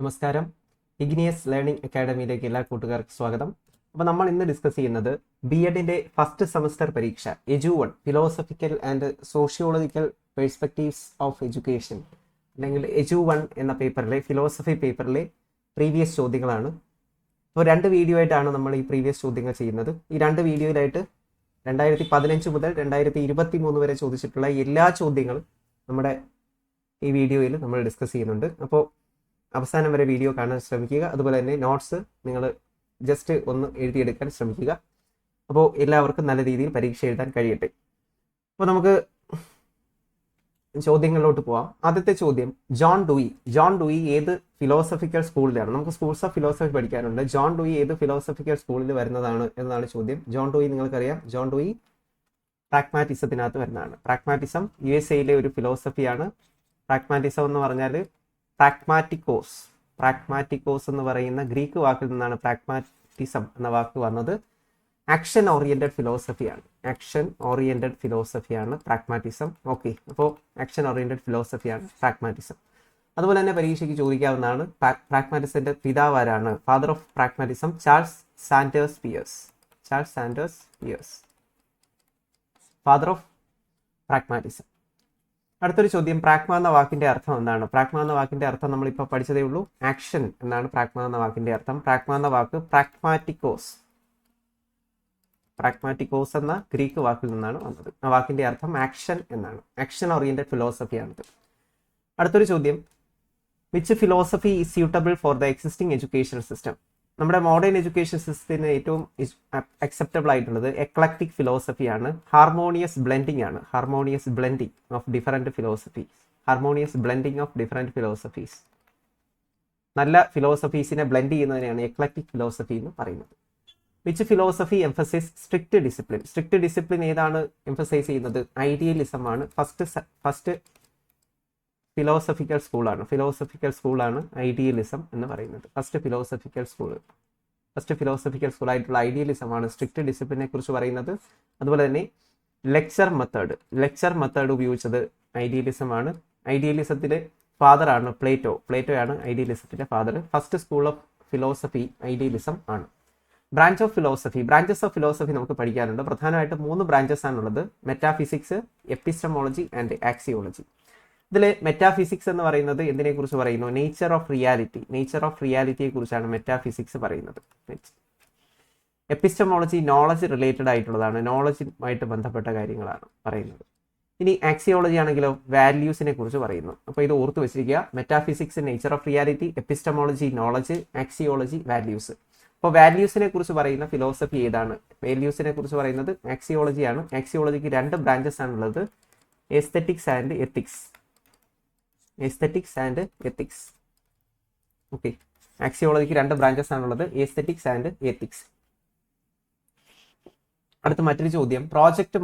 നമസ്കാരം. Igneous learning അക്കാഡമിയിലേക്ക് എല്ലാ കൂട്ടുകാർക്കും സ്വാഗതം. അപ്പോൾ നമ്മൾ ഇന്ന് ഡിസ്കസ് ചെയ്യുന്നത് ബി.എഡിൻ്റെ ഫസ്റ്റ് സെമസ്റ്റർ പരീക്ഷ എജു 1 philosophical and sociological perspectives of education അല്ലെങ്കിൽ എജു 1 എന്ന പേപ്പറിലെ ഫിലോസഫി പേപ്പറിലെ പ്രീവിയസ് ചോദ്യങ്ങളാണ്. അപ്പോൾ 2 വീഡിയോ ആയിട്ടാണ് നമ്മൾ ഈ പ്രീവിയസ് ചോദ്യങ്ങൾ ചെയ്യുന്നത്. ഈ 2 വീഡിയോയിലായിട്ട് 2015 മുതൽ 2023 വരെ ചോദിച്ചിട്ടുള്ള എല്ലാ ചോദ്യങ്ങളും നമ്മുടെ ഈ വീഡിയോയിൽ നമ്മൾ ഡിസ്കസ് ചെയ്യുന്നുണ്ട്. അപ്പോൾ അവസാനം വരെ വീഡിയോ കാണാൻ ശ്രമിക്കുക. അതുപോലെ തന്നെ നോട്ട്സ് നിങ്ങൾ ജസ്റ്റ് ഒന്ന് എഴുതിയെടുക്കാൻ ശ്രമിക്കുക. അപ്പോൾ എല്ലാവർക്കും നല്ല രീതിയിൽ പരീക്ഷ എഴുതാൻ കഴിയട്ടെ. അപ്പോൾ നമുക്ക് ചോദ്യങ്ങളിലോട്ട് പോവാം. ആദ്യത്തെ ചോദ്യം, ജോൺ ഡൂയി ഏത് ഫിലോസഫിക്കൽ സ്കൂളിലാണ്? നമുക്ക് സ്കൂൾസ് ഓഫ് ഫിലോസഫി പഠിക്കാനുണ്ട്. ജോൺ ഡൂയി ഏത് ഫിലോസഫിക്കൽ സ്കൂളിൽ വരുന്നതാണ് എന്നതാണ് ചോദ്യം. ജോൺ ഡൂയി നിങ്ങൾക്കറിയാം, ജോൺ ഡൂയി പ്രാഗ്മാറ്റിസത്തിനകത്ത് വരുന്നതാണ്. പ്രാഗ്മാറ്റിസം USA ഒരു ഫിലോസഫിയാണ്. പ്രാഗ്മാറ്റിസം എന്ന് പറഞ്ഞാൽ പ്രാഗ്മാറ്റിക്കോസ് എന്ന് പറയുന്ന ഗ്രീക്ക് വാക്കിൽ നിന്നാണ് പ്രാഗ്മാറ്റിസം എന്ന വാക്ക് വന്നത്. ആക്ഷൻ ഓറിയന്റഡ് ഫിലോസഫിയാണ് പ്രാഗ്മാറ്റിസം. ഓക്കെ, അപ്പോൾ ആക്ഷൻ ഓറിയന്റഡ് ഫിലോസഫിയാണ് പ്രാഗ്മാറ്റിസം. അതുപോലെ തന്നെ പരീക്ഷയ്ക്ക് ചോദിക്കാവുന്നതാണ്, പ്രാഗ്മാറ്റിസത്തിന്റെ പിതാവ് ആരാണ്? Father of pragmatism Charles Sanders Peirce. Father of pragmatism. അടുത്തൊരു ചോദ്യം, പ്രാഗ്മ എന്ന വാക്കിന്റെ അർത്ഥം എന്താണ്? പ്രാഗ്മ എന്ന വാക്കിന്റെ അർത്ഥം നമ്മളിപ്പോൾ പഠിച്ചതേ ഉള്ളൂ. ആക്ഷൻ എന്നാണ് പ്രാഗ്മ എന്ന വാക്കിന്റെ അർത്ഥം. പ്രാഗ്മ എന്ന വാക്ക് പ്രാഗ്മാറ്റിക്കോസ് എന്ന ഗ്രീക്ക് വാക്കിൽ നിന്നാണ് വന്നത്. ആ വാക്കിന്റെ അർത്ഥം ആക്ഷൻ എന്നാണ്. ആക്ഷൻ ഓറിയന്റഡ് ഫിലോസഫിയാണിത്. അടുത്തൊരു ചോദ്യം, which philosophy is suitable for the existing education system? നമ്മുടെ മോഡേൺ എഡ്യൂക്കേഷൻ സിസ്റ്റത്തിന് ഏറ്റവും അക്സെപ്റ്റബിൾ ആയിട്ടുള്ളത് എക്ലക്റ്റിക് ഫിലോസഫിയാണ്. Harmonious blending of different philosophies. നല്ല ഫിലോസഫീസിനെ ബ്ലെൻഡ് ചെയ്യുന്നതിനെയാണ് എക്ലക്റ്റിക് ഫിലോസഫി എന്ന് പറയുന്നത്. Which philosophy emphasise strict discipline ഏതാണ് എംഫസൈസ് ചെയ്യുന്നത്? ഐഡിയലിസം ആണ്. ഫസ്റ്റ് ഫിലോസഫിക്കൽ സ്കൂളാണ് ഐഡിയലിസം എന്ന് പറയുന്നത്. ഫസ്റ്റ് ഫിലോസഫിക്കൽ സ്കൂൾ ആയിട്ടുള്ള ഐഡിയലിസം ആണ് സ്ട്രിക്റ്റ് ഡിസിപ്ലിനെ കുറിച്ച് പറയുന്നത്. അതുപോലെ തന്നെ ലെക്ചർ മെത്തേഡ് ഉപയോഗിച്ചത് ഐഡിയലിസം ആണ്. ഐഡിയലിസത്തിന്റെ ഫാദറാണ് പ്ലേറ്റോയാണ് ഐഡിയലിസത്തിന്റെ father. First school of philosophy idealism ആണ്. ബ്രാഞ്ചസ് ഓഫ് ഫിലോസഫി നമുക്ക് പഠിക്കാനുണ്ട്. പ്രധാനമായിട്ട് 3 ബ്രാഞ്ചസ് ആണുള്ളത്: മെറ്റാഫിസിക്സ്, എപ്പിസ്റ്റമോളജി ആൻഡ് ആക്സിയോളജി. ഇതിൽ മെറ്റാഫിസിക്സ് എന്ന് പറയുന്നത് എന്തിനെ കുറിച്ച് പറയുന്നു? നേച്ചർ ഓഫ് റിയാലിറ്റിയെ കുറിച്ചാണ് മെറ്റാഫിസിക്സ് പറയുന്നത്. എപ്പിസ്റ്റമോളജി നോളജ് റിലേറ്റഡ് ആയിട്ടുള്ളതാണ്, നോളജുമായിട്ട് ബന്ധപ്പെട്ട കാര്യങ്ങളാണ് പറയുന്നത്. ഇനി ആക്സിയോളജി ആണെങ്കിലോ വാല്യൂസിനെ കുറിച്ച് പറയുന്നു. അപ്പോൾ ഇത് ഓർത്ത് വെച്ചിരിക്കുക: metaphysics nature of reality, epistemology knowledge, axiology values. അപ്പോൾ വാല്യൂസിനെ കുറിച്ച് പറയുന്ന ഫിലോസഫി ഏതാണ്? വാല്യൂസിനെ കുറിച്ച് പറയുന്നത് ആക്സിയോളജിയാണ്. ആക്സിയോളജിക്ക് 2 ബ്രാഞ്ചസ് ആണുള്ളത്: എസ്തെറ്റിക്സ് ആൻഡ് എത്തിക്സ്. ഓക്കെ, ആക്സിയോളജിക്ക് 2 ബ്രാഞ്ചസ് ആണുള്ളത്: എസ്തെറ്റിക്സ് ആൻഡ് എത്തിക്സ്. അടുത്ത മറ്റൊരു ചോദ്യം, പ്രോജക്റ്റ്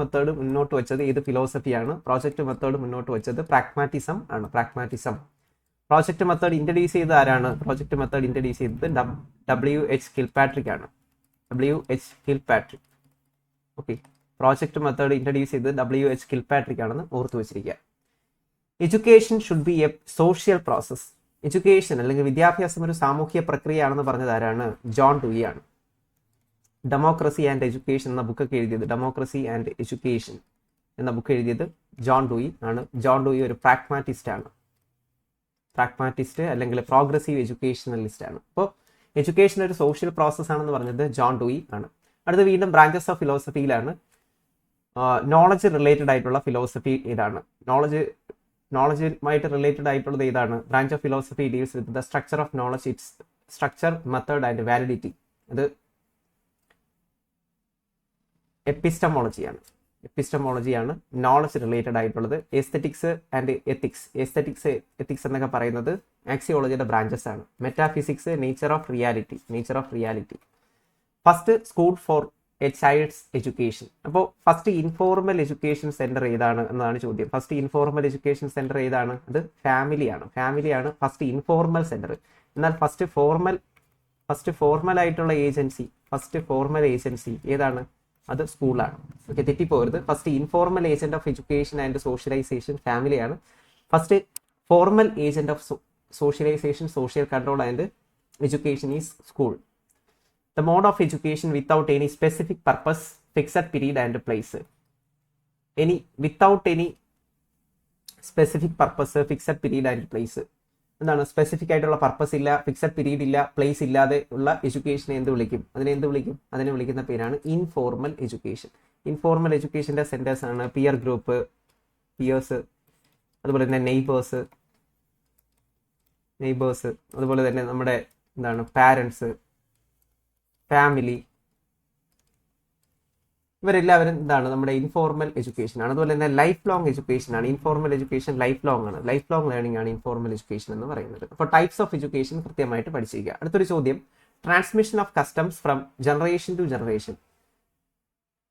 മെത്തേഡ് മുന്നോട്ട് വെച്ചത് ഏത് ഫിലോസഫിയാണ്? പ്രോജക്റ്റ് മെത്തേഡ് മുന്നോട്ട് വെച്ചത് പ്രാഗ്മാറ്റിസം ആണ്. പ്രോജക്റ്റ് മെത്തേഡ് ഇൻട്രൊഡ്യൂസ് ചെയ്തത് ആരാണ്? പ്രോജക്റ്റ് മെത്തേഡ് ഇൻട്രൊഡ്യൂസ് ചെയ്തത് W.H. കിൽപാട്രിക് ആണ്. ഓക്കെ, പ്രോജക്റ്റ് മെത്തേഡ് ഇൻട്രൊഡ്യൂസ് ചെയ്തത് W.H. കിൽപാട്രിക് ആണെന്ന് ഓർത്തു വെച്ചിരിക്കുക. Education should be A social process. Education അല്ലെങ്കിൽ വിദ്യാഭ്യാസം ഒരു സാമൂഹ്യ പ്രക്രിയയാണെന്ന് പറഞ്ഞത് ആരാണ്? ജോൺ ഡൂയി ആണ്. ഡെമോക്രസി ആൻഡ് എഡ്യൂക്കേഷൻ എന്ന ബുക്കൊക്കെ എഴുതിയത് ജോൺ ഡൂയി ആണ്. ജോൺ ഡൂയി ഒരു പ്രാഗ്മാറ്റിസ്റ്റ് അല്ലെങ്കിൽ പ്രോഗ്രസീവ് എഡ്യൂക്കേഷണലിസ്റ്റ് ആണ്. അപ്പോൾ എഡ്യൂക്കേഷൻ ഒരു സോഷ്യൽ പ്രോസസ് ആണെന്ന് പറഞ്ഞത് ജോൺ ഡൂയി ആണ്. അടുത്ത വീണ്ടും ബ്രാഞ്ചസ് ഓഫ് ഫിലോസഫിയിലാണ്. നോളജ് റിലേറ്റഡ് ആയിട്ടുള്ള ഫിലോസഫി ഏതാണ്? നോളജുമായിട്ട് റിലേറ്റഡ് ആയിട്ടുള്ളത് ഏതാണ്? Branch of philosophy deals with the structure of knowledge, it's structure, method and validity. അത് എപ്പിസ്റ്റമോളജിയാണ് നോളജ് റിലേറ്റഡ് ആയിട്ടുള്ളത്. എസ്തെറ്റിക്സ് ആൻഡ് എത്തിക്സ് എന്നൊക്കെ പറയുന്നത് ആക്സിയോളജിയുടെ ബ്രാഞ്ചസ് ആണ്. Metaphysics nature of reality. First school for A child's education. അപ്പോൾ first informal education centre ഏതാണ് എന്നതാണ് ചോദ്യം. First informal education centre ഏതാണ്? അത് ഫാമിലിയാണ് ഫസ്റ്റ് ഇൻഫോർമൽ സെന്റർ. എന്നാൽ ഫസ്റ്റ് ഫോർമൽ ആയിട്ടുള്ള ഏജൻസി ഏതാണ്? അത് സ്കൂളാണ്. ഓക്കെ, തെറ്റിപ്പോകരുത്. First informal agent of education and socialisation ഫാമിലിയാണ്. First formal agent of socialization, social control, and education is school. The mode of education without any specific purpose, fixed period and place. Without any specific purpose, fixed period and place. എന്താണ് specific ആയിട്ടുള്ള purpose ഇല്ല, fixed period ഇല്ല, place ഇല്ലാതെ ഉള്ള എഡ്യൂക്കേഷനെ അതിനെ വിളിക്കുന്ന പേരാണ് informal education. Informal എഡ്യൂക്കേഷൻ്റെ centres ആണ് പിയർ ഗ്രൂപ്പ്, പിയേഴ്സ്, അതുപോലെ തന്നെ നെയ്ബേഴ്സ്, അതുപോലെ തന്നെ നമ്മുടെ പാരൻസ്, ഫാമിലി, ഇവരെല്ലാവരും നമ്മുടെ ഇൻഫോർമൽ എഡ്യൂക്കേഷൻ ആണ്. അതുപോലെ തന്നെ ലൈഫ് ലോങ് എഡ്യൂക്കേഷൻ ആണ്. ഇൻഫോർമൽ എഡ്യൂക്കേഷൻ ലൈഫ് ലോങ് ആണ്. ലൈഫ് ലോങ് ലേണിംഗ് ആണ് ഇൻഫോർമൽ എഡ്യൂക്കേഷൻ എന്ന് പറയുന്നത്. അപ്പോൾ ടൈപ്സ് ഓഫ് എഡ്യൂക്കേഷൻ കൃത്യമായിട്ട് പഠിച്ചിരിക്കുക. അടുത്തൊരു ചോദ്യം, transmission of customs from generation to generation.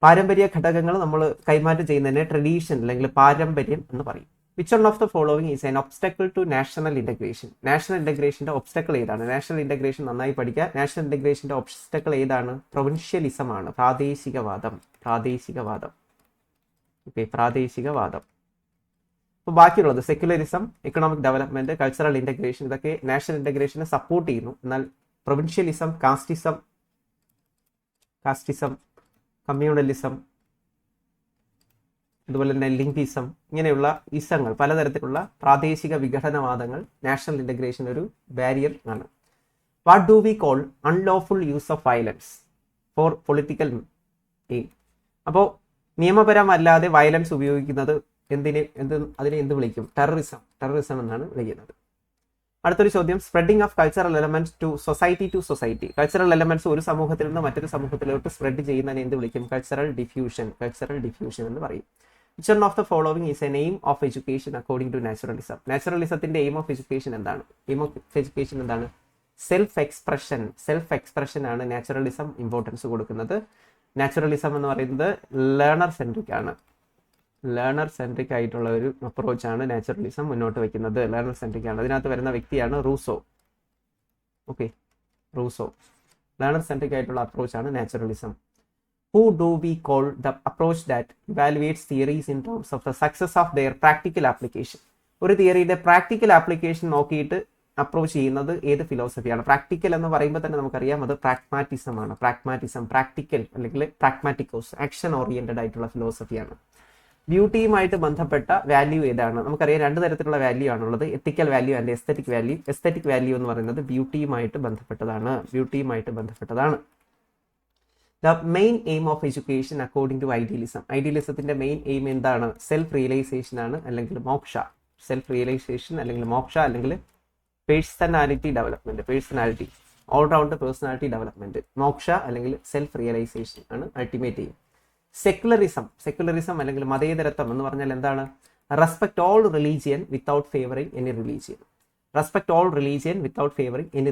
പാരമ്പര്യ ഘടകങ്ങൾ നമ്മൾ കൈമാറ്റം ചെയ്യുന്നതിനെ ട്രഡീഷൻ അല്ലെങ്കിൽ പാരമ്പര്യം എന്ന് പറയും. Which one of the following is an obstacle to national integration. National ഇന്റഗ്രേഷൻ്റെ ഒബ്സ്റ്റക്കിൾ ഏതാണ്? നാഷണൽ ഇന്റഗ്രേഷൻ നന്നായി പഠിക്കുക. നാഷണൽ ഇന്റഗ്രേഷൻ്റെ ഒബ്സ്റ്റക്കിൾ ഏതാണ്? പ്രൊവിൻഷ്യലിസം ആണ്, പ്രാദേശികവാദം. പ്രാദേശികവാദം. അപ്പോൾ ബാക്കിയുള്ളത് secularism, economic development, cultural integration, ഇതൊക്കെ നാഷണൽ ഇന്റഗ്രേഷനെ സപ്പോർട്ട് ചെയ്യുന്നു. എന്നാൽ പ്രൊവിൻഷ്യലിസം, കാസ്റ്റിസം, കമ്മ്യൂണലിസം, അതുപോലെ തന്നെ ലിംഗിസം, ഇങ്ങനെയുള്ള ഇസങ്ങൾ, പലതരത്തിലുള്ള പ്രാദേശിക വിഘടനവാദങ്ങൾ നാഷണൽ ഇന്റഗ്രേഷൻ ഒരു ബാരിയർ ആണ്. What do we call unlawful use of violence for political aim? അപ്പോൾ നിയമപരമല്ലാതെ വയലൻസ് ഉപയോഗിക്കുന്നത് അതിനെ എന്ത് വിളിക്കും? ടെററിസം എന്നാണ് വിളിക്കുന്നത്. അടുത്തൊരു ചോദ്യം, spreading of cultural elements to society. Cultural elements ഒരു സമൂഹത്തിൽ നിന്ന് മറ്റൊരു സമൂഹത്തിലോട്ട് സ്പ്രെഡ് ചെയ്യുന്നതിനെ എന്ത് വിളിക്കും? കൾച്ചറൽ ഡിഫ്യൂഷൻ എന്ന് പറയും. Which one of the following is an aim of education according to naturalism? നാച്ചുറലിസത്തിന്റെ എയിം ഓഫ് എഡ്യൂക്കേഷൻ എന്താണ്? സെൽഫ് എക്സ്പ്രഷൻ ആണ് നാച്ചുറലിസം ഇമ്പോർട്ടൻസ് കൊടുക്കുന്നത്. നാച്ചുറലിസം എന്ന് പറയുന്നത് ലേണർ സെൻട്രിക് ആയിട്ടുള്ള ഒരു അപ്രോച്ചാണ് നാച്ചുറലിസം മുന്നോട്ട് വയ്ക്കുന്നത്. ലേണർ സെൻട്രിക് ആണ്. അതിനകത്ത് വരുന്ന വ്യക്തിയാണ് റൂസോ. ലേണർ സെൻട്രിക് ആയിട്ടുള്ള അപ്രോച്ചാണ് naturalism. Who do we call the approach that evaluates theories in terms of the success of their practical application? ഒരു തിയറിയുടെ പ്രാക്ടിക്കൽ ആപ്ലിക്കേഷൻ നോക്കിയിട്ട് അപ്രോച്ച് ചെയ്യുന്നത് ഏത് ഫിലോസഫിയാണ്? പ്രാക്ടിക്കൽ എന്ന് പറയുമ്പോൾ തന്നെ നമുക്കറിയാം അത് പ്രാഗ്മാറ്റിസം ആണ്. പ്രാക്ടിക്കൽ അല്ലെങ്കിൽ പ്രാഗ്മാറ്റിക്കോസ്, ആക്ഷൻ ഓറിയന്റഡ് ആയിട്ടുള്ള ഫിലോസഫിയാണ്. ബ്യൂട്ടിയുമായിട്ട് ബന്ധപ്പെട്ട വാല്യൂ ഏതാണ്? നമുക്കറിയാം രണ്ട് തരത്തിലുള്ള വാല്യൂ ആണുള്ളത്, ethical value and aesthetic value. Aesthetic value എന്ന് പറയുന്നത് ബ്യൂട്ടിയുമായിട്ട് ബന്ധപ്പെട്ടതാണ്. The main aim of education according to idealism. ഐഡിയലിസത്തിന്റെ മെയിൻ എയിം എന്താണ്? സെൽഫ് റിയലൈസേഷൻ ആണ്, അല്ലെങ്കിൽ മോക്ഷ. അല്ലെങ്കിൽ personality development, all round personality development. Moksha അല്ലെങ്കിൽ സെൽഫ് റിയലൈസേഷൻ ആണ് അൾട്ടിമേറ്റ് എയിം. സെക്യുലറിസം അല്ലെങ്കിൽ മതേതരത്വം എന്ന് പറഞ്ഞാൽ എന്താണ്? Respect all religion without favouring any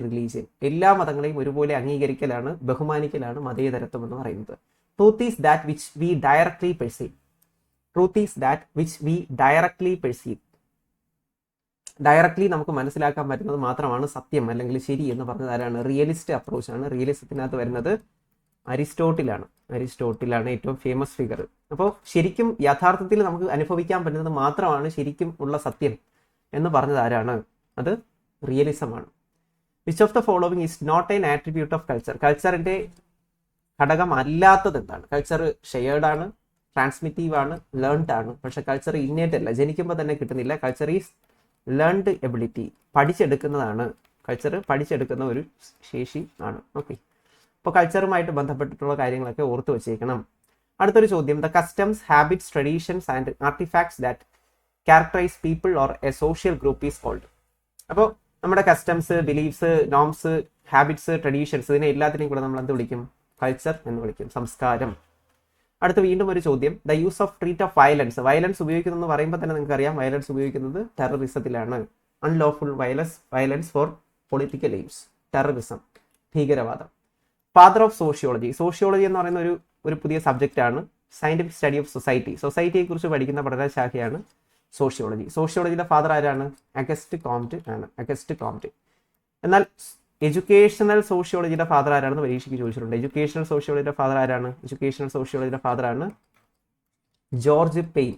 religion. എല്ലാ മതങ്ങളെയും ഒരുപോലെ അംഗീകരിക്കലാണ്, ബഹുമാനിക്കലാണ് മതേതരത്വം എന്ന് പറയുന്നത്. Truth is that which we directly perceive. Directly നമുക്ക് മനസ്സിലാക്കാൻ പറ്റുന്നത് മാത്രമാണ് സത്യം അല്ലെങ്കിൽ ശരി എന്ന് പറഞ്ഞത് ആരാണ്? റിയലിസ്റ്റ് അപ്രോച്ചാണ്. റിയലിസത്തിനകത്ത് വരുന്നത് അരിസ്റ്റോട്ടിലാണ് ഏറ്റവും ഫേമസ് ഫിഗർ. അപ്പോൾ ശരിക്കും യഥാർത്ഥത്തിൽ നമുക്ക് അനുഭവിക്കാൻ പറ്റുന്നത് മാത്രമാണ് ശരിക്കും ഉള്ള സത്യം എന്ന് പറഞ്ഞത് ആരാണ്? അത് റിയലിസമാണ്. Which of the following is not an attribute of culture? കൾച്ചറിന്റെ ഘടകം അല്ലാത്തത് എന്താണ്? കൾച്ചർ ഷെയർഡ് ആണ്, ട്രാൻസ്മിറ്റീവ് ആണ്, ലേൺഡ് ആണ്. പക്ഷെ കൾച്ചർ ഇന്നേറ്റ് അല്ല, ജനിക്കുമ്പോൾ തന്നെ കിട്ടുന്നില്ല. കൾച്ചർ ഈസ് ലേൺഡ് എബിലിറ്റി, പഠിച്ചെടുക്കുന്നതാണ്. കൾച്ചർ പഠിച്ചെടുക്കുന്ന ഒരു ശേഷി ആണ്. ഓക്കെ, അപ്പോൾ കൾച്ചറുമായിട്ട് ബന്ധപ്പെട്ടിട്ടുള്ള കാര്യങ്ങളൊക്കെ ഓർത്ത് വെച്ചേക്കണം. അടുത്തൊരു ചോദ്യം, the customs, habits, traditions and artifacts that characterise people or a social group is called. അപ്പോൾ നമ്മുടെ customs, beliefs, norms, habits, traditions, ഇതിനെ എല്ലാത്തിനെയും കൂടെ നമ്മൾ എന്ത് വിളിക്കും? കൾച്ചർ എന്ന് വിളിക്കും, സംസ്കാരം. അടുത്ത വീണ്ടും ഒരു ചോദ്യം, the use of threat of violence ഉപയോഗിക്കുന്നു പറയുമ്പോൾ തന്നെ നിങ്ങൾക്ക് അറിയാം വയലൻസ് ഉപയോഗിക്കുന്നത് ടെററിസത്തിലാണ്. Unlawful violence for political aims, terrorism, ഭീകരവാദം. ഫാദർ ഓഫ് സോഷ്യോളജി എന്ന് പറയുന്ന ഒരു പുതിയ സബ്ജക്റ്റ് ആണ്. സയന്റിഫിക് സ്റ്റഡി ഓഫ് സൊസൈറ്റിയെ കുറിച്ച് പഠിക്കുന്ന പഠനശാഖയാണ് സോഷ്യോളജിയുടെ ഫാദർ ആരാണ്? അഗസ്റ്റ് കോംറ്റ്. എന്നാൽ എഡ്യൂക്കേഷണൽ സോഷ്യോളജിയുടെ ഫാദർ ആരാണെന്ന് പരീക്ഷയ്ക്ക് ചോദിച്ചിട്ടുണ്ട്. എഡ്യൂക്കേഷണൽ സോഷ്യോളജിയുടെ ഫാദർ ആണ് George Payne.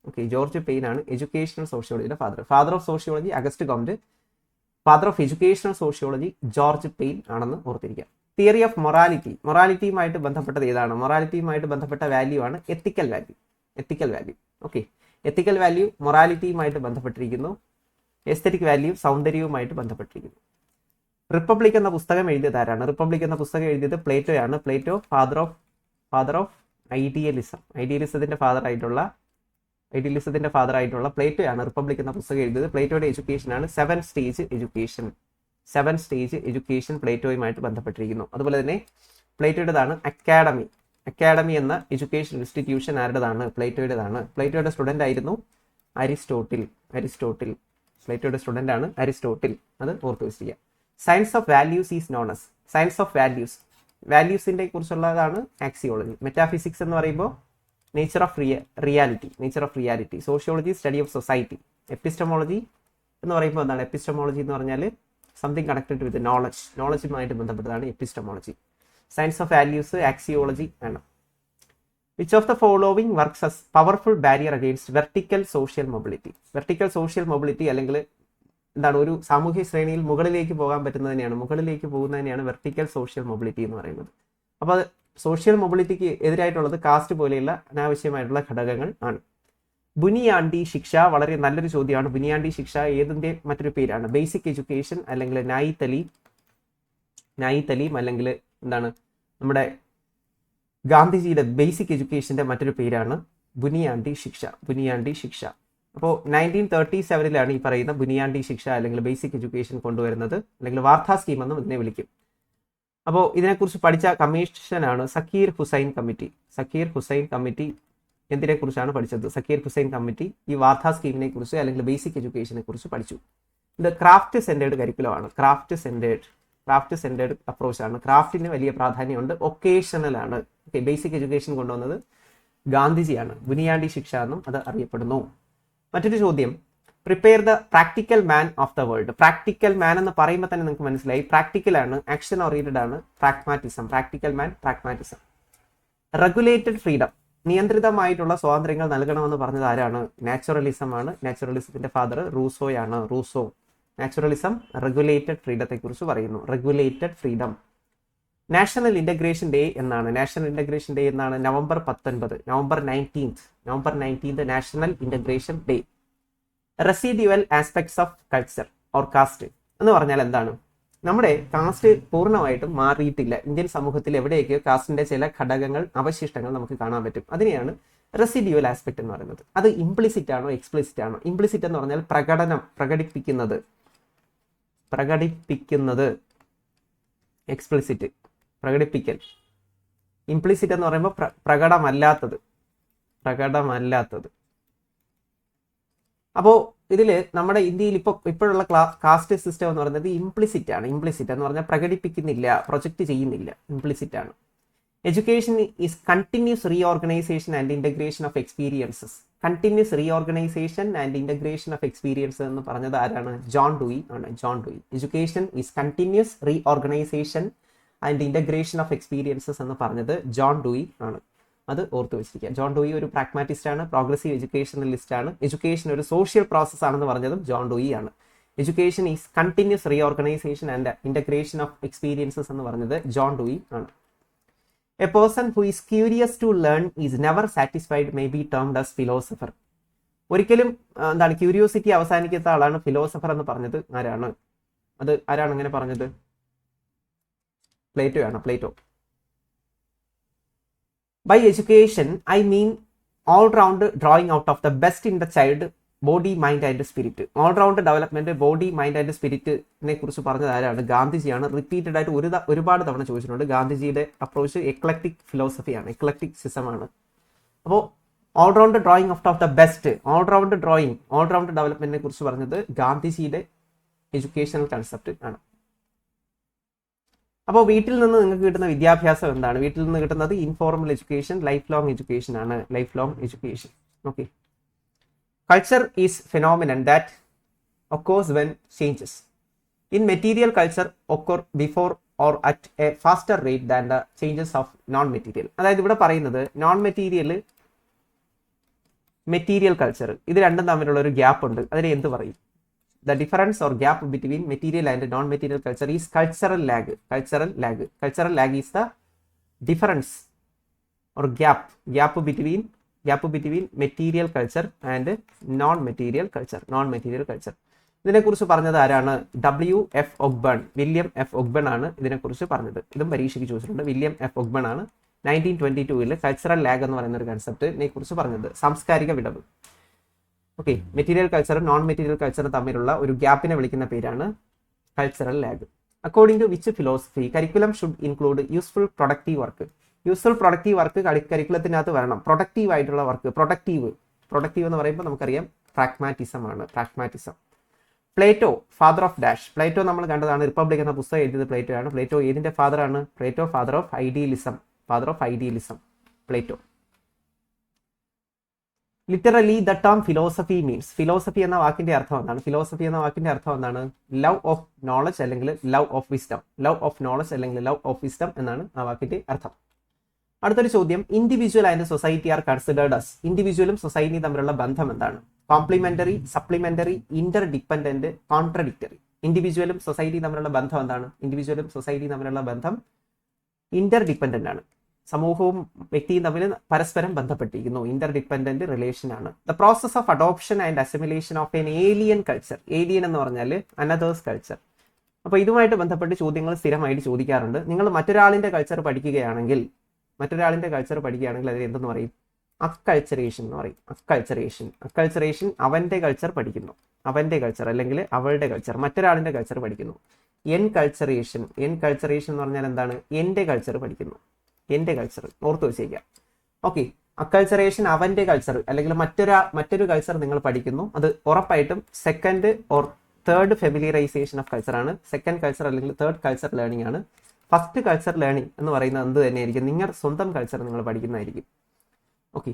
Okay, George Payne ആണ് എഡ്യൂക്കേഷണൽ സോഷ്യോളജിയുടെ father of sociology Auguste Comte, father of educational sociology George Payne ആണെന്ന് ഓർത്തിരിക്കുക. തിയറി ഓഫ് മൊറാലിറ്റിയുമായിട്ട് ബന്ധപ്പെട്ടത് ഏതാണ്? മൊറാലിറ്റിയുമായിട്ട് ബന്ധപ്പെട്ട വാല്യൂ ആണ് എത്തിക്കൽ വാല്യൂ. ഓക്കെ, എത്തിക്കൽ വാല്യൂ മൊറാലിറ്റിയുമായിട്ട് ബന്ധപ്പെട്ടിരിക്കുന്നു. എസ്തെറ്റിക് വാല്യൂ സൗന്ദര്യവുമായിട്ട് ബന്ധപ്പെട്ടിരിക്കുന്നു. റിപ്പബ്ലിക് എന്ന പുസ്തകം എഴുതിയത് ആരാണ്? റിപ്പബ്ലിക് എന്ന പുസ്തകം എഴുതിയത് പ്ലേറ്റോയാണ്. പ്ലേറ്റോ ഫാദർ ഓഫ് ഐഡിയലിസത്തിന്റെ ഫാദർ ആയിട്ടുള്ള പ്ലേറ്റോയാണ് റിപ്പബ്ലിക് എന്ന പുസ്തകം എഴുതിയത്. പ്ലേറ്റോയുടെ എഡ്യൂക്കേഷൻ ആണ് സെവൻ സ്റ്റേജ് എഡ്യൂക്കേഷൻ പ്ലേറ്റോയുമായിട്ട് ബന്ധപ്പെട്ടിരിക്കുന്നു. അതുപോലെ തന്നെ പ്ലേറ്റോയുടേതാണ് അക്കാഡമി എന്ന എഡ്യൂക്കേഷൻ ഇൻസ്റ്റിറ്റ്യൂഷൻ ആരുടേതാണ്? പ്ലേറ്റോയുടെ സ്റ്റുഡന്റ് ആയിരുന്നു അരിസ്റ്റോട്ടിൽ. പ്ലേറ്റോയുടെ സ്റ്റുഡന്റ് ആണ് അരിസ്റ്റോട്ടിൽ. അത് ഓർത്തു വെച്ചിരിക്കുക. Science of values is known as science of വാല്യൂസിന്റെ കുറിച്ചുള്ളതാണ് ആക്സിയോളജി. മെറ്റാഫിസിക്സ് എന്ന് പറയുമ്പോൾ nature of reality. Sociology study of society. Epistemology എന്ന് പറയുമ്പോൾ എന്താണ്? എപ്പിസ്റ്റമോളജി എന്ന് പറഞ്ഞാൽ സംതിങ് കണക്റ്റഡ് വിത്ത് നോളജുമായിട്ട് ബന്ധപ്പെട്ടതാണ് epistemology. Science of values axiology ആണ്. Which of the following works as powerful barrier against vertical social mobility അല്ലെങ്കിൽ എന്താണ്? ഒരു സാമൂഹ്യ ശ്രേണിയിൽ മുകളിലേക്ക് പോകുന്നതിനെയാണ് വെർട്ടിക്കൽ സോഷ്യൽ മൊബിലിറ്റി എന്ന് പറയുന്നത്. അപ്പോൾ സോഷ്യൽ മൊബിലിറ്റിക്ക് എതിരായിട്ടുള്ളത് കാസ്റ്റ് പോലെയുള്ള അനാവശ്യമായിട്ടുള്ള ഘടകങ്ങൾ ആണ്. ബുനിയാണ്ടി ശിക്ഷ വളരെ നല്ലൊരു ചോദ്യമാണ്. ബുനിയാണ്ടി ശിക്ഷ ഏതിന്റെ മറ്റൊരു പേരാണ്? ബേസിക് എഡ്യൂക്കേഷൻ അല്ലെങ്കിൽ നായി തലീം അല്ലെങ്കിൽ എന്താണ് നമ്മുടെ ഗാന്ധിജിയുടെ ബേസിക് എഡ്യൂക്കേഷന്റെ മറ്റൊരു പേരാണ് ബുനിയാണ്ടി ശിക്ഷ. അപ്പോൾ 1937 ഈ പറയുന്ന ബുനിയാണ്ടി ശിക്ഷ അല്ലെങ്കിൽ ബേസിക് എഡ്യൂക്കേഷൻ കൊണ്ടുവരുന്നത്, അല്ലെങ്കിൽ വാർത്താ സ്കീം എന്നും ഇതിനെ വിളിക്കും. അപ്പോൾ ഇതിനെക്കുറിച്ച് പഠിച്ച കമ്മീഷനാണ് സക്കീർ ഹുസൈൻ കമ്മിറ്റി. എന്തിനെ കുറിച്ചാണ് പഠിച്ചത്? സക്കീർ ഹുസൈൻ കമ്മിറ്റി ഈ വാർത്താ സ്കീമിനെ കുറിച്ച് അല്ലെങ്കിൽ ബേസിക് എഡ്യൂക്കേഷനെ കുറിച്ച് പഠിച്ചു. ഇത് ക്രാഫ്റ്റ് സെന്റേർഡ് കരിക്കുലമാണ്. ക്രാഫ്റ്റ് സെന്റേർഡ് അപ്രോച്ച് ആണ്. ക്രാഫ്റ്റിന് വലിയ പ്രാധാന്യമുണ്ട്. ഒക്കേഷണൽ ആണ്. ബേസിക് എഡ്യൂക്കേഷൻ കൊണ്ടുവന്നത് ഗാന്ധിജിയാണ്. ബുനിയാണ്ടി ശിക്ഷ എന്നും അത് അറിയപ്പെടുന്നു. മറ്റൊരു ചോദ്യം, prepare the practical man of the world. Practical man എന്ന് പറയുമ്പോൾ തന്നെ നിങ്ങൾക്ക് മനസ്സിലായി, പ്രാക്ടിക്കൽ ആണ്, ആക്ഷൻ ഓറിയന്റഡ് ആണ്, പ്രാഗ്മാറ്റിസം. റെഗുലേറ്റഡ് ഫ്രീഡം, നിയന്ത്രിതമായിട്ടുള്ള സ്വാതന്ത്ര്യങ്ങൾ നൽകണമെന്ന് പറഞ്ഞത് ആരാണ്? നാച്ചുറലിസം ആണ്. നാച്ചുറലിസത്തിന്റെ ഫാദർ റൂസോയാണ്. നാച്ചുറലിസം റെഗുലേറ്റഡ് ഫ്രീഡത്തെ കുറിച്ച് പറയുന്നു. Regulated freedom. National integration day എന്നാണ്? November 19 national integration day. Residual aspects of culture or caste എന്ന് പറഞ്ഞാൽ എന്താണ്? നമ്മുടെ കാസ്റ്റ് പൂർണ്ണമായിട്ടും മാറിയിട്ടില്ല. ഇന്ത്യൻ സമൂഹത്തിൽ എവിടെയൊക്കെ കാസ്റ്റിന്റെ ചില ഘടകങ്ങൾ, അവശിഷ്ടങ്ങൾ നമുക്ക് കാണാൻ പറ്റും. അതിനെയാണ് റെസിഡ്യുവൽ ആസ്പെക്ട് എന്ന് പറയുന്നത്. അത് ഇംപ്ലിസിറ്റ് ആണോ എക്സ്പ്ലിസിറ്റ് ആണോ? ഇംപ്ലിസിറ്റ് എന്ന് പറഞ്ഞാൽ പ്രകടിപ്പിക്കുന്നത്. എക്സ്പ്ലിസിറ്റ് പ്രകടിപ്പിക്കൽ. ഇംപ്ലിസിറ്റ് എന്ന് പറയുമ്പോൾ പ്രകടമല്ലാത്തത്. അപ്പോൾ ഇതിൽ നമ്മുടെ ഇന്ത്യയിൽ ഇപ്പോഴുള്ള കാസ്റ്റ് സിസ്റ്റം എന്ന് പറയുന്നത് ഇംപ്ലിസിറ്റ് ആണ്. ഇംപ്ലിസിറ്റ് എന്ന് പറഞ്ഞാൽ പ്രകടിപ്പിക്കുന്നില്ല, പ്രൊജക്റ്റ് ചെയ്യുന്നില്ല, ഇംപ്ലിസിറ്റ് ആണ്. Education is continuous reorganisation and integration of experiences. എന്ന് പറഞ്ഞത് ആരാണ്? ജോൺ ഡൂയി ആണ്. Education is continuous reorganisation and integration of experiences എന്ന് പറഞ്ഞത് ജോൺ ഡൂയി ആണ്. അത് ഓർത്ത് വെച്ചിരിക്കുക. ജോൺ ഡൂയി ഒരു പ്രാഗ്മാറ്റിസ്റ്റ് ആണ്, പ്രോഗ്രസീവ് എഡ്യൂക്കേഷണലിസ്റ്റ് ആണ്. എഡ്യൂക്കേഷൻ ഒരു സോഷ്യൽ പ്രോസസ് ആണെന്ന് പറഞ്ഞതും ജോൺ ഡൂയി ആണ്. Education is continuous reorganisation and integration of experiences എന്ന് പറഞ്ഞത് ജോൺ ഡൂയി ആണ്. A person who is curious to learn is never satisfied may be termed as philosopher. ഒരിക്കലും എന്താണ് ക്യൂരിയോസിറ്റി അവസാനിക്കാത്ത ആളാണ് ഫിലോസഫർ എന്ന് പറഞ്ഞത് ആരാണ്? അത് ആരാണ് അങ്ങനെ പറഞ്ഞത്? Plato. By education, I mean all-round drawing out of the best in the child, body, mind and spirit. All-round development, body, mind and spirit നെ കുറിച്ച് പറഞ്ഞത് ആരാണ്? ഗാന്ധിജിയാണ്. റിപ്പീറ്റഡ് ആയിട്ട് ഒരുപാട് തവണ ചോദിച്ചിട്ടുണ്ട്. ഗാന്ധിജിയുടെ അപ്രോച്ച് എക്ലക്റ്റിക് ഫിലോസഫിയാണ്, എക്ലക്റ്റിക് സിസ്റ്റമാണ്. അപ്പോൾ all round drawing of the best, all round ഡെവലപ്മെന്റിനെ കുറിച്ച് പറഞ്ഞത് ഗാന്ധിജിയുടെ എഡ്യൂക്കേഷണൽ കൺസെപ്റ്റ് ആണ്. അപ്പോൾ വീട്ടിൽ നിന്ന് നിങ്ങൾക്ക് കിട്ടുന്ന വിദ്യാഭ്യാസം എന്താണ്? വീട്ടിൽ നിന്ന് കിട്ടുന്നത് informal education, life long education ആണ്. Okay. Culture is phenomenon that occurs when changes in material. Culture occur before or at a faster rate than the changes of non material. അതായത് ഇവിടെ പറയുന്നത് നോൺ മെറ്റീരിയൽ മെറ്റീരിയൽ കൾച്ചർ, ഇത് രണ്ടും തമ്മിലുള്ള ഒരു gap ഉണ്ട്. അതിനെ എന്ത് പറയും? The difference or gap between material and non material culture is cultural lag. Cultural lag is the difference or gap between material culture and non material culture. ഇതിനെക്കുറിച്ച് പറഞ്ഞത് ആരാണ്? വില്യം എഫ് ഒഗ്ബൺ ആണ് ഇതിനെക്കുറിച്ച് പറഞ്ഞത്. ഇതും പരീക്ഷയ്ക്ക് ചോദിച്ചിട്ടുണ്ട്. വില്യം എഫ് ഒഗ്ബൺ ആണ് 1922 കൾച്ചറൽ ലാഗ് എന്ന് പറയുന്ന ഒരു കൺസെപ്റ്റിനെ കുറിച്ച് പറഞ്ഞത്. സാംസ്കാരിക വിടവ്. ഓക്കെ, മെറ്റീരിയൽ കൾച്ചറും നോൺ മെറ്റീരിയൽ കൾച്ചറും തമ്മിലുള്ള ഒരു ഗ്യാപ്പിനെ വിളിക്കുന്ന പേരാണ് cultural lag. According to which philosophy curriculum should include useful productive work. Useful productive work കരിക്കുലത്തിനകത്ത് വരണം. പ്രൊഡക്റ്റീവ് ആയിട്ടുള്ള വർക്ക്. പ്രൊഡക്റ്റീവ് എന്ന് പറയുമ്പോൾ നമുക്കറിയാം പ്രാഗ്മാറ്റിസം ആണ്. Plato father of dash. Plato നമ്മൾ കണ്ടതാണ്. റിപ്പബ്ലിക് എന്ന പുസ്തകം എഴുതിയത് പ്ലേറ്റോ ആണ്. പ്ലേറ്റോ ഏതിന്റെ ഫാദർ ആണ്? Plato father of idealism. Plato. Literally the term philosophy means. Philosophy എന്ന വാക്കിന്റെ അർത്ഥം എന്താണ്? ലവ് ഓഫ് നോളജ് അല്ലെങ്കിൽ ലവ് ഓഫ് വിസ്ഡം എന്നാണ് ആ വാക്കിന്റെ അർത്ഥം. അടുത്തൊരു ചോദ്യം, individual and society are considered as. ഇൻഡിവിജ്വലും സൊസൈറ്റിയും തമ്മിലുള്ള ബന്ധം എന്താണ്? Complementary, supplementary, interdependent, contradictory. ഇൻഡിവിജ്വലും സൊസൈറ്റിയും തമ്മിലുള്ള ബന്ധം എന്താണ്? ഇന്റർ ഡിപ്പെൻഡന്റ് ആണ്. സമൂഹവും വ്യക്തിയും തമ്മിൽ പരസ്പരം ബന്ധപ്പെട്ടിരിക്കുന്നു. ഇന്റർ ഡിപ്പെൻഡന്റ് റിലേഷൻ ആണ്. The process of adoption and assimilation of N alien culture. Alien എന്ന് പറഞ്ഞാൽ അനദേഴ്സ് കൾച്ചർ. അപ്പോൾ ഇതുമായിട്ട് ബന്ധപ്പെട്ട് ചോദ്യങ്ങൾ സ്ഥിരമായിട്ട് ചോദിക്കാറുണ്ട്. നിങ്ങൾ മറ്റൊരാളിന്റെ കൾച്ചർ പഠിക്കുകയാണെങ്കിൽ അതിന് എന്തെന്ന് പറയും? അക്കൾച്ചറേഷൻ എന്ന് പറയും. അക്കൾച്ചറേഷൻ അവന്റെ കൾച്ചർ പഠിക്കുന്നു. അല്ലെങ്കിൽ അവളുടെ കൾച്ചർ, മറ്റൊരാളിന്റെ കൾച്ചർ പഠിക്കുന്നു. എൻകൾച്ചറേഷൻ എന്ന് പറഞ്ഞാൽ എന്താണ്? എന്റെ കൾച്ചർ പഠിക്കുന്നു. ഓർത്ത് വെച്ചേക്കാം. ഓക്കെ, അക്കൾച്ചറേഷൻ അവന്റെ കൾച്ചർ അല്ലെങ്കിൽ മറ്റൊരു കൾച്ചർ നിങ്ങൾ പഠിക്കുന്നു. അത് ഉറപ്പായിട്ടും second or third familiarisation of culture ആണ്. സെക്കൻഡ് കൾച്ചർ അല്ലെങ്കിൽ തേർഡ് കൾച്ചർ ലേണിംഗ് ആണ്. ഫസ്റ്റ് കൾച്ചർ ലേണിംഗ് എന്ന് പറയുന്നത് എന്ത് തന്നെയായിരിക്കും? നിങ്ങളുടെ സ്വന്തം കൾച്ചർ നിങ്ങൾ പഠിക്കുന്നതായിരിക്കും. Okay,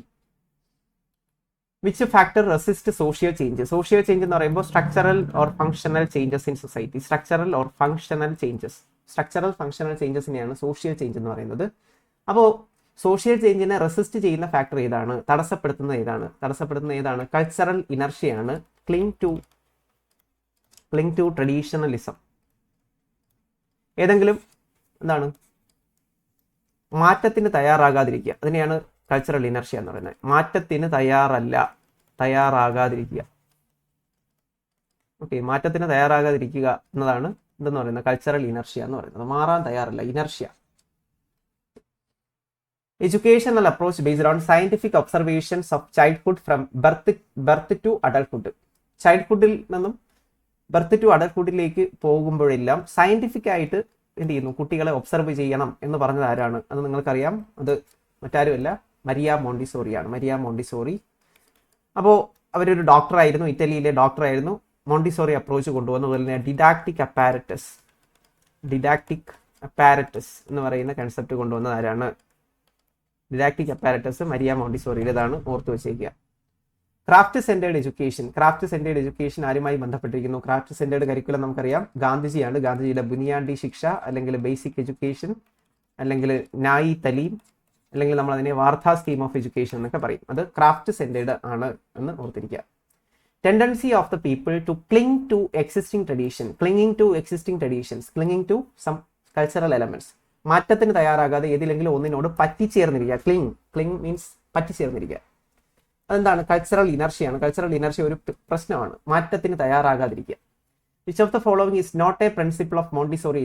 which factor resist social change എന്ന് പറയുമ്പോൾ structural or functional changes in society. Structural functional ചേഞ്ചസിനെയാണ് സോഷ്യൽ ചേഞ്ച് എന്ന് പറയുന്നത്. അപ്പോൾ സോഷ്യൽ ചേഞ്ചിനെ റെസിസ്റ്റ് ചെയ്യുന്ന ഫാക്ടർ ഏതാണ്? തടസ്സപ്പെടുത്തുന്ന ഏതാണ്? കൾച്ചറൽ ഇനർഷ്യയാണ്. Cling to traditionalism. ഏതെങ്കിലും എന്താണ് മാറ്റത്തിന് തയ്യാറാകാതിരിക്കുക, അതിനെയാണ് കൾച്ചറൽ ഇനർഷ്യ എന്ന് പറയുന്നത്. മാറ്റത്തിന് തയ്യാറാകാതിരിക്കുക. ഓക്കെ, മാറ്റത്തിന് തയ്യാറാകാതിരിക്കുക എന്നതാണ് എന്തെന്ന് പറയുന്നത്? കൾച്ചറൽ ഇനർഷ്യ എന്ന് പറയുന്നത്. മാറാൻ തയ്യാറല്ല, inertia. Educational approach based on scientific observations of childhood from birth to adulthood. ചൈൽഡ്ഹുഡിൽ നിന്നും ബർത്ത് ടു അഡൾട്ട്ഹുഡിലേക്ക് പോകുമ്പോഴെല്ലാം സയന്റിഫിക് ആയിട്ട് എന്ത് ചെയ്യുന്നു? കുട്ടികളെ ഒബ്സർവ് ചെയ്യണം എന്ന് പറഞ്ഞത് ആരാണ്? അത് നിങ്ങൾക്കറിയാം. അത് മറ്റാരുമല്ല, മരിയ മോണ്ടിസോറി. അപ്പോൾ അവരൊരു ഡോക്ടറായിരുന്നു, ഇറ്റലിയിലെ ഡോക്ടറായിരുന്നു. മോണ്ടിസോറി അപ്രോച്ച് കൊണ്ടുവന്നു. അതുപോലെ തന്നെ ഡിഡാക്റ്റിക് അപ്പാരറ്റസ് എന്ന് പറയുന്ന കൺസെപ്റ്റ് കൊണ്ടുവന്നത് ആരാണ്? ഡിഡാക്റ്റിക് അപ്പാരറ്റസ് മരിയ മോണ്ടിസോറിയുടേതാണ്. ഓർത്ത് വെച്ചേക്കുക. ക്രാഫ്റ്റ് സെന്റേർഡ് എഡ്യൂക്കേഷൻ ആരുമായി ബന്ധപ്പെട്ടിരിക്കുന്നു? ക്രാഫ്റ്റ് സെന്റേർഡ് കരിക്കുലം നമുക്കറിയാം, ഗാന്ധിജിയാണ്. ഗാന്ധിജിയുടെ ബുനിയാണ്ടി ശിക്ഷ അല്ലെങ്കിൽ ബേസിക് എഡ്യൂക്കേഷൻ അല്ലെങ്കിൽ നായി തലീം അല്ലെങ്കിൽ നമ്മൾ അതിനെ വാർത്താ സ്കീം ഓഫ് എഡ്യൂക്കേഷൻ എന്നൊക്കെ പറയും. അത് ക്രാഫ്റ്റ് സെന്റേർഡ് ആണ് എന്ന് ഓർത്തിരിക്കുക. Tendency of the people to cling to existing traditions, clinging to some cultural elements. മാറ്റത്തിന് തയ്യാറാകാതെ ഏതിലെങ്കിലും ഒന്നിനോട് പറ്റിച്ചേർന്നിരിക്കുക. Cling means പറ്റിച്ചേർന്നിരിക്കുക. അതെന്താണ്? കൾച്ചറൽ ഇനർഷ്യയാണ്. കൾച്ചറൽ ഇനർഷ്യ ഒരു പ്രശ്നമാണ്. മാറ്റത്തിന് തയ്യാറാകാതിരിക്കുക. Which of the following is not a principle of Montessori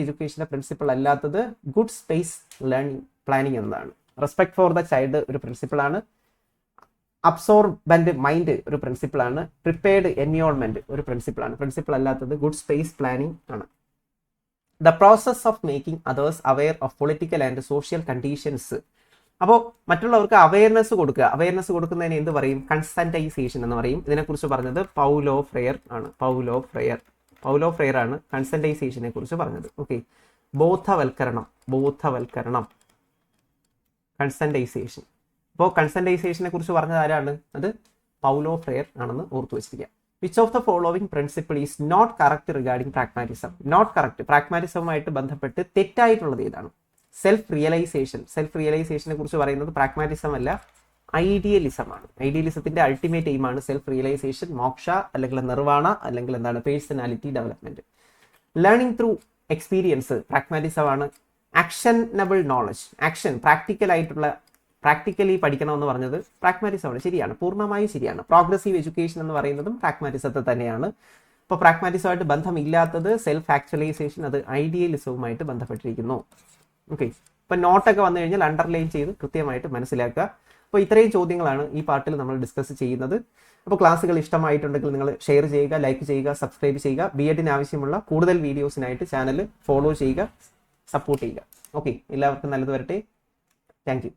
എഡ്യൂക്കേഷന്റെ പ്രിൻസിപ്പിൾ അല്ലാത്തത് ഗുഡ് സ്പേസ് ലേണിംഗ് പ്ലാനിങ് എന്നതാണ്. റെസ്പെക്ട് ഫോർ ദ ചൈൽഡ് ഒരു പ്രിൻസിപ്പിളാണ്. അബ്സോർബന്റ് മൈൻഡ് ഒരു പ്രിൻസിപ്പിളാണ്. പ്രിപ്പയർഡ് എൻവയോൺമെന്റ് ഒരു പ്രിൻസിപ്പിളാണ്. പ്രിൻസിപ്പിൾ അല്ലാത്തത് ഗുഡ് സ്പേസ് പ്ലാനിങ് ആണ്. The process of making others aware of political and social conditions. അപ്പോൾ മറ്റുള്ളവർക്ക് അവയർനെസ് കൊടുക്കുന്നതിന് എന്ത് പറയും? കൺസെന്റൈസേഷൻ എന്ന് പറയും. ഇതിനെക്കുറിച്ച് പറഞ്ഞത് പൗലോ ഫ്രെയർ ആണ് കൺസെന്റൈസേഷനെ കുറിച്ച് പറഞ്ഞത്. ഓക്കെ, ബോധവൽക്കരണം കൺസെന്റൈസേഷൻ. അപ്പോൾ കൺസെന്റൈസേഷനെ കുറിച്ച് പറഞ്ഞത് ആരാണ്? അത് പൗലോ ഫ്രെയർ ആണെന്ന് ഓർത്തു വെച്ചിരിക്കുക. Which of the following principle is not correct regarding പ്രാഗ്മാറ്റിസവുമായിട്ട് ബന്ധപ്പെട്ട് തെറ്റായിട്ടുള്ളത് ഏതാണ്? സെൽഫ് റിയലൈസേഷനെ കുറിച്ച് പറയുന്നത് പ്രാഗ്മാറ്റിസം അല്ല, ഐഡിയലിസമാണ്. ഐഡിയലിസത്തിന്റെ അൾട്ടിമേറ്റ് എയിമാണ് സെൽഫ് റിയലൈസേഷൻ, മോക്ഷ, അല്ലെങ്കിൽ നിർവാണ, അല്ലെങ്കിൽ എന്താണ് personality development. Learning through experience പ്രാഗ്മാറ്റിസമാണ്. ആക്ഷനബിൾ നോളജ്, ആക്ഷൻ പ്രാക്ടിക്കൽ ആയിട്ടുള്ള, പ്രാക്ടിക്കലി പഠിക്കണമെന്ന് പറഞ്ഞത് പ്രാഗ്മാറ്റിസമാണ്. ശരിയാണ്, പൂർണ്ണമായും ശരിയാണ്. പ്രോഗ്രസീവ് എഡ്യൂക്കേഷൻ എന്ന് പറയുന്നതും പ്രാഗ്മാറ്റിസത്തെ തന്നെയാണ്. ഇപ്പോൾ പ്രാഗ്മാറ്റിസമായിട്ട് ബന്ധമില്ലാത്തത് സെൽഫ് ആക്ച്വലൈസേഷൻ, അത് ഐഡിയലിസവുമായിട്ട് ബന്ധപ്പെട്ടിരിക്കുന്നു. ഓക്കെ, ഇപ്പം നോട്ടൊക്കെ വന്നു കഴിഞ്ഞാൽ അണ്ടർലൈൻ ചെയ്ത് കൃത്യമായിട്ട് മനസ്സിലാക്കുക. അപ്പോൾ ഇത്രയും ചോദ്യങ്ങളാണ് ഈ പാർട്ടിൽ നമ്മൾ ഡിസ്കസ് ചെയ്യുന്നത്. അപ്പോൾ ക്ലാസ്സുകൾ ഇഷ്ടമായിട്ടുണ്ടെങ്കിൽ നിങ്ങൾ ഷെയർ ചെയ്യുക, ലൈക്ക് ചെയ്യുക, സബ്സ്ക്രൈബ് ചെയ്യുക. B.Edന് ആവശ്യമുള്ള കൂടുതൽ വീഡിയോസിനായിട്ട് ചാനൽ ഫോളോ ചെയ്യുക, സപ്പോർട്ട് ചെയ്യുക. ഓക്കെ, എല്ലാവർക്കും നല്ലത് വരട്ടെ. Thank you.